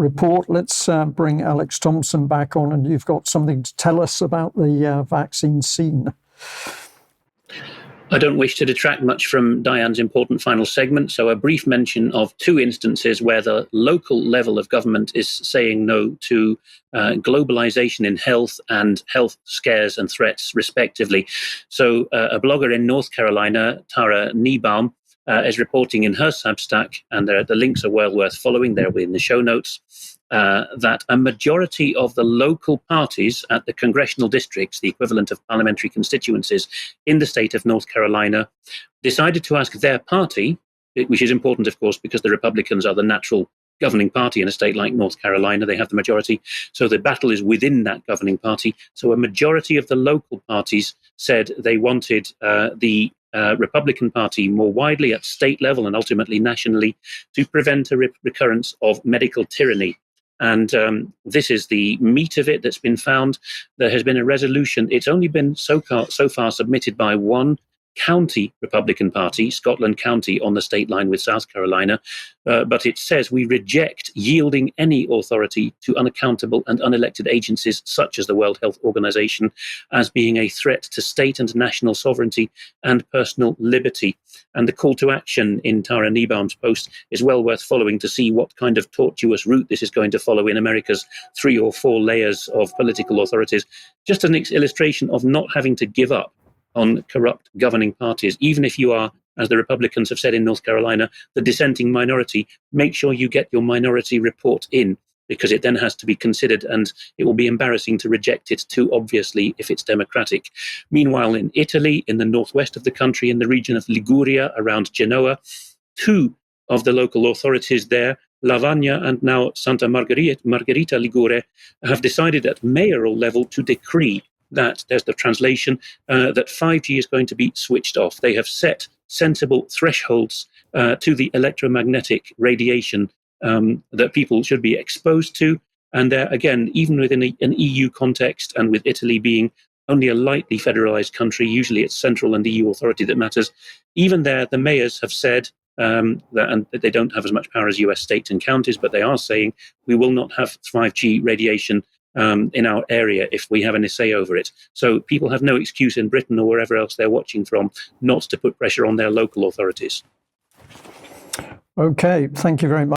report. Let's bring Alex Thompson back on, and you've got something to tell us about the vaccine scene. I don't wish to detract much from Diane's important final segment, so a brief mention of two instances where the local level of government is saying no to globalization in health and health scares and threats, respectively. So a blogger in North Carolina, Tara Niebaum, is reporting in her Substack, and the links are well worth following, they're in the show notes, that a majority of the local parties at the congressional districts, the equivalent of parliamentary constituencies in the state of North Carolina, decided to ask their party, which is important, of course, because the Republicans are the natural governing party in a state like North Carolina. They have the majority. So the battle is within that governing party. So a majority of the local parties said they wanted the Republican Party more widely at state level and ultimately nationally to prevent a recurrence of medical tyranny. And this is the meat of it that's been found. There has been a resolution. It's only been so far submitted by one county Republican Party, Scotland County, on the state line with South Carolina. But it says we reject yielding any authority to unaccountable and unelected agencies such as the World Health Organization as being a threat to state and national sovereignty and personal liberty. And the call to action in Tara Niebaum's post is well worth following to see what kind of tortuous route this is going to follow in America's 3 or 4 layers of political authorities. Just an illustration of not having to give up on corrupt governing parties. Even if you are, as the Republicans have said in North Carolina, the dissenting minority, make sure you get your minority report in, because it then has to be considered, and it will be embarrassing to reject it too obviously if it's democratic. Meanwhile, in Italy, in the northwest of the country, in the region of Liguria around Genoa, 2 of the local authorities there, Lavagna and now Santa Margherita Ligure, have decided at mayoral level to decree that, there's the translation, that 5G is going to be switched off. They have set sensible thresholds to the electromagnetic radiation that people should be exposed to. And there, again, even within an EU context, and with Italy being only a lightly federalized country, usually it's central and the EU authority that matters, even there, the mayors have said that, and they don't have as much power as US states and counties, but they are saying we will not have 5G radiation in our area if we have an say over it. So people have no excuse in Britain or wherever else they're watching from not to put pressure on their local authorities. Okay, thank you very much.